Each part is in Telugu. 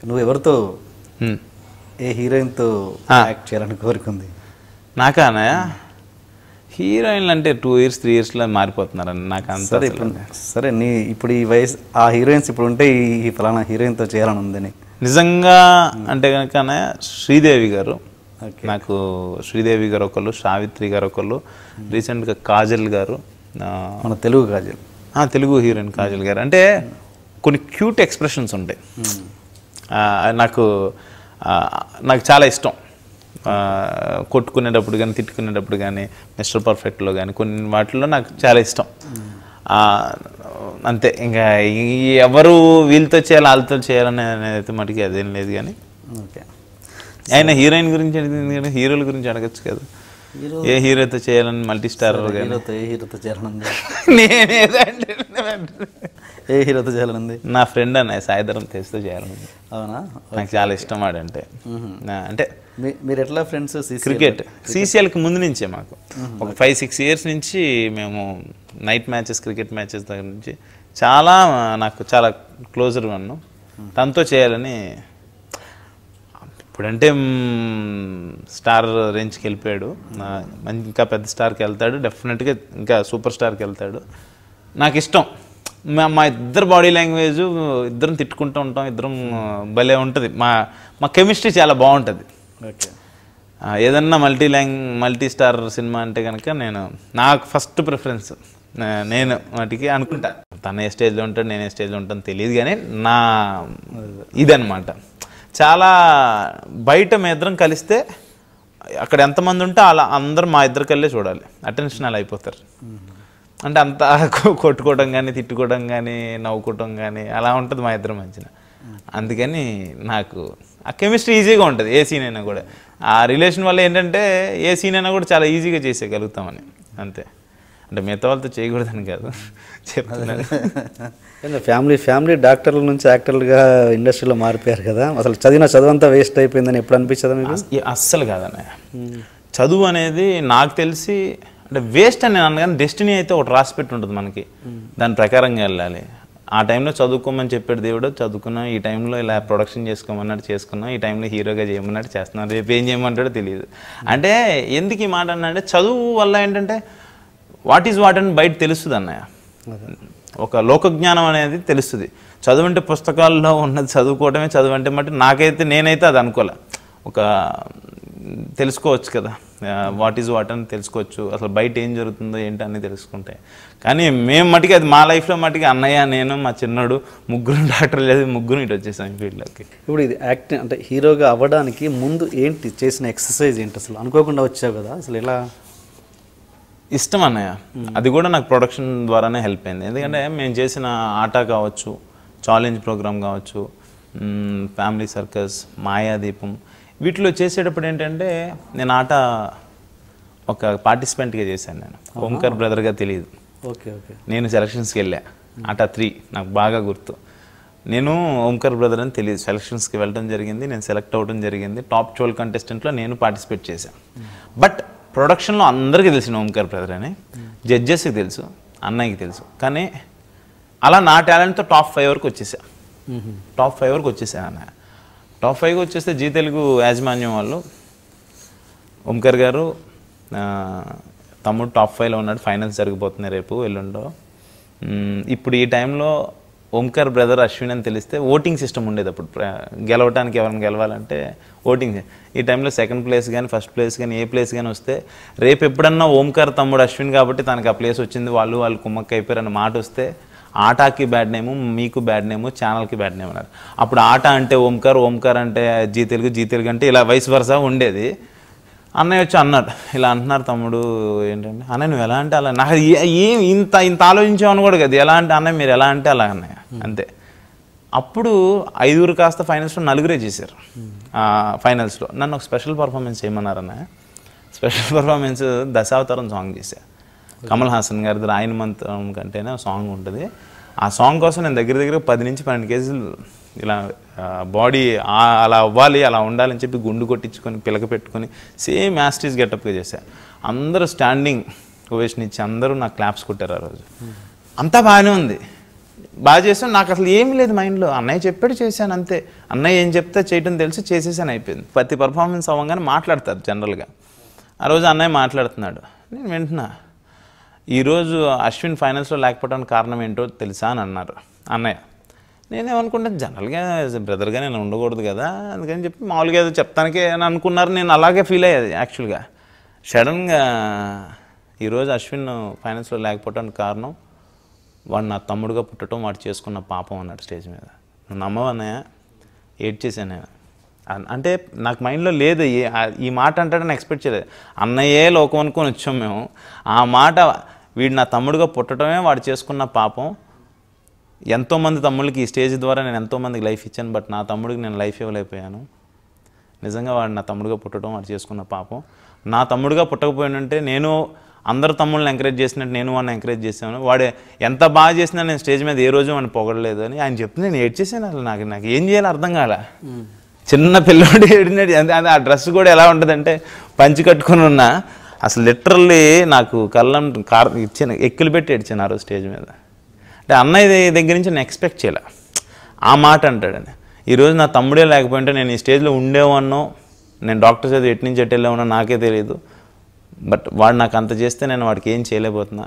నువ్వు ఎవరితో ఏ హీరోయిన్తో యాక్ట్ చేయాలని కోరుకుంది? నాకానా హీరోయిన్లు అంటే 2 years 3 yearsలో మారిపోతున్నారని నాకు అంత. సరే నీ ఇప్పుడు ఈ వయసు ఆ హీరోయిన్స్ ఇప్పుడు ఉంటే ఈ ఫలానా హీరోయిన్తో చేయాలని ఉందని నిజంగా అంటే కనుక శ్రీదేవి గారు, నాకు శ్రీదేవి గారు ఒకళ్ళు, సావిత్రి గారు ఒకళ్ళు, రీసెంట్గా కాజల్ గారు, మన తెలుగు కాజల్, తెలుగు హీరోయిన్ కాజల్ గారు. అంటే కొన్ని క్యూట్ ఎక్స్ప్రెషన్స్ ఉంటాయి, నాకు చాలా ఇష్టం. కొట్టుకునేటప్పుడు కానీ తిట్టుకునేటప్పుడు కానీ మిస్టర్ పర్ఫెక్ట్లో కానీ కొన్ని వాటిల్లో నాకు చాలా ఇష్టం. అంతే, ఇంకా ఎవరు వీళ్ళతో చేయాలి వాళ్ళతో చేయాలని అయితే మటుకి అదేం లేదు. కానీ ఓకే, ఆయన హీరోయిన్ గురించి అడిగింది, హీరోల గురించి అడగచ్చు కదా. ఏ హీరోతో చేయాలని మల్టీ స్టార్ ఏ హీరోతో చేయాలనుంది? ఏ హీరోతో చేయాలనుంది? నా ఫ్రెండ్ అన్నయ్య సాయిధరం తేజ్తో చేయాలనుంది. అవునా? నాకు చాలా ఇష్టం ఆడంటే. అంటే మీరు ఎట్లా ఫ్రెండ్స్? క్రికెట్ సీసీఎల్కి ముందు నుంచే మాకు ఒక 5-6 years నుంచి మేము నైట్ మ్యాచెస్, క్రికెట్ మ్యాచెస్ దగ్గర నుంచి నాకు చాలా క్లోజర్ ఉన్నాను. తనతో చేయాలని. ఇప్పుడంటే స్టార్ రేంజ్కి వెళ్ళిపోయాడు, ఇంకా పెద్ద స్టార్కి వెళ్తాడు, డెఫినెట్గా ఇంకా సూపర్ స్టార్కి వెళ్తాడు. నాకు ఇష్టం. మా ఇద్దరు బాడీ లాంగ్వేజ్, ఇద్దరం తిట్టుకుంటూ ఉంటాం, ఇద్దరం భలే ఉంటుంది. మా కెమిస్ట్రీ చాలా బాగుంటుంది. ఓకే, ఏదన్నా మల్టీ స్టార్ సినిమా అంటే కనుక నాకు ఫస్ట్ ప్రిఫరెన్స్. నేను వాటికి అనుకుంటా, తన ఏ స్టేజ్లో ఉంటాడు, నేను ఏ స్టేజ్లో ఉంటాను తెలియదు, కానీ నా ఇదనమాట. చాలా బయట మీ ఇద్దరం కలిస్తే అక్కడ ఎంతమంది ఉంటే అలా అందరూ మా ఇద్దరు కల్లే చూడాలి, అటెన్షన్ అలా అయిపోతారు. అంటే అంతా కొట్టుకోవడం కానీ, తిట్టుకోవడం కానీ, నవ్వుకోవడం కానీ అలా ఉంటుంది మా ఇద్దరం మధ్యన. అందుకని నాకు ఆ కెమిస్ట్రీ ఈజీగా ఉంటుంది. ఏ సీన్ అయినా కూడా ఆ రిలేషన్ వల్ల ఏంటంటే ఏ సీన్ అయినా కూడా చాలా ఈజీగా చేసేయగలుగుతామని. అంతే, అంటే మిగతా వాళ్ళతో చేయకూడదని కాదు చెప్తున్నాను. ఫ్యామిలీ డాక్టర్ల నుంచి యాక్టర్లుగా ఇండస్ట్రీలో మారిపోయారు కదా, అసలు చదువంతా వేస్ట్ అయిపోయిందని ఎప్పుడు అనిపించదా మీకు? అస్సలు కాదన్నయ్య. చదువు అనేది నాకు తెలిసి అంటే వేస్ట్ అని నేను అనగానే డెస్టినీ అయితే ఒకటి రాసి పెట్టి ఉంటుంది మనకి, దాని ప్రకారంగా వెళ్ళాలి. ఆ టైంలో చదువుకోమని చెప్పాడు దేవుడు, చదువుకున్నా. ఈ టైంలో ఇలా ప్రొడక్షన్ చేసుకోమన్నాడు, చేసుకున్నాం. ఈ టైంలో హీరోగా చేయమన్నాడు, చేస్తున్నాడు. రేపు ఏం చేయమంటాడో తెలియదు. అంటే ఎందుకు ఈ మాట అన్నాడంటే చదువు వల్ల ఏంటంటే వాట్ ఈజ్ వాట్ అని బయట తెలుస్తుంది అన్నయ్య. ఒక లోకజ్ఞానం అనేది తెలుస్తుంది. చదువు అంటే పుస్తకాల్లో ఉన్నది చదువుకోవడమే చదువు అంటే మట్టి నేనైతే అది అనుకోలే. ఒక తెలుసుకోవచ్చు కదా, వాట్ ఈజ్ వాట్ అని తెలుసుకోవచ్చు, అసలు బయట ఏం జరుగుతుందో ఏంటి అని తెలుసుకుంటే. కానీ మేము మటుకి అది మా లైఫ్లో మటుకి అన్నయ్య, నేను, మా చిన్నోడు ముగ్గురు డాక్టర్ లేదు, ముగ్గురు ఇటు వచ్చేసాం ఈ ఫీల్డ్లోకి. ఇప్పుడు ఇది యాక్టింగ్ అంటే హీరోగా అవ్వడానికి ముందు ఏంటి చేసిన ఎక్సర్సైజ్ ఏంటి? అసలు అనుకోకుండా వచ్చావు కదా, అసలు ఎలా? ఇష్టం అన్నయ్య. అది కూడా నాకు ప్రొడక్షన్ ద్వారానే హెల్ప్ అయింది. ఎందుకంటే మేము చేసిన ఆట కావచ్చు, ఛాలెంజ్ ప్రోగ్రామ్ కావచ్చు, ఫ్యామిలీ సర్కస్, మాయాదీపం, వీటిలో చేసేటప్పుడు ఏంటంటే నేను ఆట ఒక పార్టిసిపెంట్గా చేశాను. నేను ఓంకార్ బ్రదర్గా తెలియదు. ఓకే ఓకే, నేను సెలక్షన్స్కి వెళ్ళా. ఆట 3 నాకు బాగా గుర్తు. నేను ఓంకార్ బ్రదర్ అని తెలియదు, సెలక్షన్స్కి వెళ్ళడం జరిగింది. నేను సెలెక్ట్ అవ్వడం జరిగింది. టాప్ 12 కంటెస్టెంట్లో నేను పార్టిసిపేట్ చేశాను. బట్ ప్రొడక్షన్లో అందరికీ తెలిసిన ఓంకార్ బ్రదర్ అని, జడ్జెస్కి తెలుసు, అన్నయ్యకి తెలుసు. కానీ అలా నా టాలెంట్తో టాప్ 5 వరకు వచ్చేసా. టాప్ 5 వరకు వచ్చేసాను అన్నయ్య. టాప్ 5 వచ్చేస్తే జీ తెలుగు యాజమాన్యం వాళ్ళు, ఓంకార్ గారు తమ్ముడు టాప్ 5లో ఉన్నాడు, ఫైనల్స్ జరిగిపోతున్నాయి రేపు ఎల్లుండో. ఇప్పుడు ఈ టైంలో ఓంకార్ బ్రదర్ అశ్విన్ అని తెలిస్తే ఓటింగ్ సిస్టమ్ ఉండేది. అప్పుడు గెలవటానికి ఎవరిని గెలవాలంటే ఓటింగ్. ఈ టైంలో సెకండ్ ప్లేస్ కానీ ఫస్ట్ ప్లేస్ కానీ ఏ ప్లేస్ కానీ వస్తే రేపు ఎప్పుడన్నా ఓంకార్ తమ్ముడు అశ్విన్ కాబట్టి తనకు ఆ ప్లేస్ వచ్చింది, వాళ్ళు కుమ్మక్క అయిపోయారు అన్న మాట వస్తే ఆటకి బ్యాడ్ నేము, మీకు బ్యాడ్ నేము, ఛానల్కి బ్యాడ్ నేమ్ అన్నారు. అప్పుడు ఆట అంటే ఓంకార్, ఓంకార్ అంటే జీ తెలుగు అంటే ఇలా వయసు వరుస ఉండేది. అన్నయ్య వచ్చి అన్నాడు, ఇలా అంటున్నారు తమ్ముడు ఏంటంటే, అన్నయ్య నువ్వు ఎలా అంటే అలా, నాకు ఏం ఇంత ఆలోచించామని కూడా కదా, ఎలా అంటే అన్నయ్య మీరు ఎలా అంటే అలా అన్నయ్య అంతే. అప్పుడు 5 కాస్త ఫైనల్స్లో 4 చేశారు. ఫైనల్స్లో నన్ను ఒక స్పెషల్ పర్ఫార్మెన్స్ చేయమన్నారు అన్నయ్య. స్పెషల్ పర్ఫార్మెన్స్ దశావతారం సాంగ్ చేశా. కమల్ హాసన్ గారిది రాయని మంత్రం కంటేనే సాంగ్ ఉంటుంది. ఆ సాంగ్ కోసం నేను దగ్గర 10 నుంచి 12 కేజీలు ఇలా బాడీ అలా అవ్వాలి, అలా ఉండాలని చెప్పి గుండు కొట్టించుకొని పిలక పెట్టుకొని సేమ్ యాస్టీస్ గెటప్గా చేశాను. అందరూ స్టాండింగ్ ఓవేషన్ ఇచ్చి అందరూ నాకు క్లాప్స్ కొట్టారు. ఆ రోజు అంతా బాగానే ఉంది. బాగా చేసాను. నాకు అసలు ఏమీ లేదు మైండ్లో, అన్నయ్య చెప్పాడు చేశాను అంతే. అన్నయ్య ఏం చెప్తే చేయటం తెలిసి చేసేసాను, అయిపోయింది. ప్రతి పర్ఫార్మెన్స్ అవ్వగానే మాట్లాడతారు జనరల్గా. ఆ రోజు అన్నయ్య మాట్లాడుతున్నాడు, నేను వింటున్నా. ఈరోజు అశ్విన్ ఫైనల్స్లో లేకపోవడానికి కారణం ఏంటో తెలుసా అని అన్నారు అన్నయ్య. నేనేమనుకుంటాను, జనరల్గా బ్రదర్గా నేను ఉండకూడదు కదా, అందుకని చెప్పి మామూలుగా ఏదో చెప్తానికే అని అనుకున్నారు. నేను అలాగే ఫీల్ అయ్యేది యాక్చువల్గా. సడన్గా ఈరోజు అశ్విన్ ఫైనల్స్లో లేకపోవడానికి కారణం వాడు నా తమ్ముడుగా పుట్టడం, వాడు చేసుకున్న పాపం అన్నాడు స్టేజ్ మీద. నువ్వు నమ్మవన్నయ్య, ఏడ్చేసాను నేను. అంటే నాకు మైండ్లో లేదు ఈ మాట అంటాడని ఎక్స్పెక్ట్ చేయలేదు. అన్నయ్యే లోకం అనుకొని వచ్చాం మేము. ఆ మాట, వీడు నా తమ్ముడుగా పుట్టడమే వాడు చేసుకున్న పాపం. ఎంతోమంది తమ్ముళ్ళకి ఈ స్టేజ్ ద్వారా నేను ఎంతోమందికి లైఫ్ ఇచ్చాను, బట్ నా తమ్ముడికి నేను లైఫ్ ఇవ్వలేకపోయాను. నిజంగా వాడు నా తమ్ముడుగా పుట్టడం, వాడు చేసుకున్న పాపం. నా తమ్ముడుగా పుట్టకపోయినంటే నేను అందరు తమ్ముళ్ళని ఎంకరేజ్ చేసినట్టు నేను వాడిని ఎంకరేజ్ చేశాను. వాడు ఎంత బాగా చేసినా నేను స్టేజ్ మీద ఏ రోజు వాడిని పొగడలేదు అని ఆయన చెప్తే నేను ఏడ్చేసాను. అసలు నాకు ఏం చేయాలో అర్థం కాలే. చిన్న పిల్లోడు ఏడినట్టు. ఆ డ్రెస్ కూడా ఎలా ఉంటుందంటే పంచి కట్టుకుని ఉన్నా, అసలు లిటరల్లీ నాకు కళ్ళం ఇచ్చాను, ఎక్కులు పెట్టి ఏడ్చాను ఆ రోజు స్టేజ్ మీద. అంటే అన్నయ్య దగ్గర నుంచి నేను ఎక్స్పెక్ట్ చేయలే ఆ మాట అంటాడని. ఈరోజు నా తమ్ముడే లేకపోయింటే నేను ఈ స్టేజ్లో ఉండేవాన్నో, నేను డాక్టర్ చదివి ఎటు నుంచి ఎటు వెళ్ళామో నాకే తెలియదు. బట్ వాడు నాకు అంత చేస్తే నేను వాడికి ఏం చేయలేకపోతున్నా.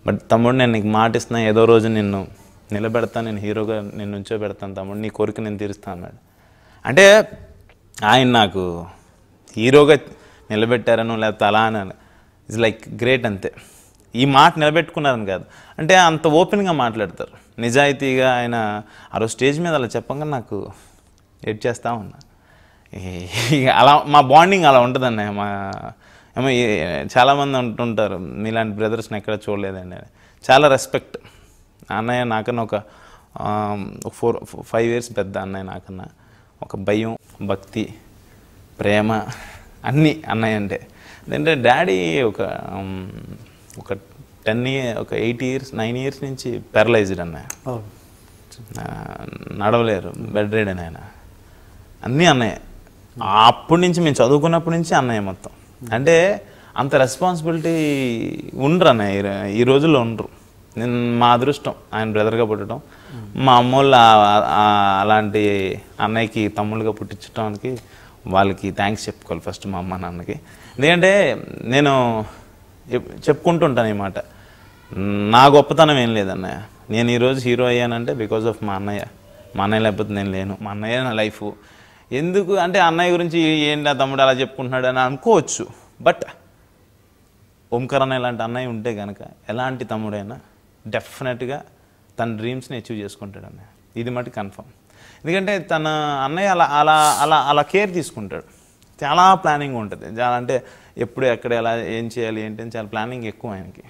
బట్ తమ్ముడు, నేను నీకు మాట ఇస్తున్నా, ఏదో రోజు నిన్ను నిలబెడతాను, నేను హీరోగా నేను నుంచో పెడతాను తమ్ముడు, నీ కోరిక నేను తీరుస్తాను అన్నాడు. అంటే ఆయన నాకు హీరోగా నిలబెట్టారనో లేకపోతే అలా అని, ఇట్స్ లైక్ గ్రేట్ అంతే. ఈ మాట నిలబెట్టుకున్నారని కాదు, అంటే అంత ఓపెన్గా మాట్లాడతారు, నిజాయితీగా. ఆయన ఆ రోజు స్టేజ్ మీద అలా చెప్పంగా నాకు ఎడ్ చేస్తూ ఉన్నా. అలా మా బాండింగ్ అలా ఉంటుంది అన్నయ్య. ఏమో చాలామంది అంటుంటారు, మీలాంటి బ్రదర్స్ని ఎక్కడ చూడలేదండి. చాలా రెస్పెక్ట్ అన్నయ్య. నాకన్నా ఒక 4-5 years పెద్ద అన్నయ్య నాకన్నా. ఒక భయం, భక్తి, ప్రేమ అన్నీ అన్నయ్య అంటే. ఎందుకంటే డాడీ ఒక 8 years 9 years నుంచి పారలైజ్డ్ అన్నయ్య, నడవలేరు, బెడ్ రీడ్ అని ఆయన. అన్నీ అన్నయ్య. అప్పటి నుంచి మేము చదువుకున్నప్పటి నుంచి అన్నయ్య మొత్తం. అంటే అంత రెస్పాన్సిబిలిటీ ఉండరు అన్నయ్య, ఈ రోజుల్లో ఉండరు. నేను మా అదృష్టం ఆయన బ్రదర్గా పుట్టడం. మా అమ్మోళ్ళు అలాంటి అన్నయ్యకి తమ్ముళ్ళుగా పుట్టించడానికి వాళ్ళకి థ్యాంక్స్ చెప్పుకోవాలి ఫస్ట్ మా అమ్మ నాన్నకి. ఎందుకంటే నేను చెప్పుకుంటుంటాను ఈ మాట, నా గొప్పతనం ఏం లేదన్నయ్య. నేను ఈరోజు హీరో అయ్యానంటే బికాజ్ ఆఫ్ మా అన్నయ్య. మా అన్నయ్య లేకపోతే నేను లేను. మా అన్నయ్య నా లైఫ్. ఎందుకు అంటే అన్నయ్య గురించి ఏంటి ఆ తమ్ముడు అలా చెప్పుకుంటున్నాడు అని అనుకోవచ్చు. బట్ ఓంకార్ అన్నయ్య లాంటి అన్నయ్య ఉంటే కనుక ఎలాంటి తమ్ముడైనా డెఫినెట్గా తన డ్రీమ్స్ని అచీవ్ చేసుకుంటాడు అన్నయ్య. ఇది మటు కన్ఫర్మ్. ఎందుకంటే తన అన్నయ్య అలా అలా అలా అలా కేర్ తీసుకుంటాడు. చాలా ప్లానింగ్ ఉంటుంది. చాలా అంటే ఎప్పుడు ఎక్కడ ఎలా ఏం చేయాలి ఏంటి అని చాలా ప్లానింగ్ ఎక్కువ ఆయనకి.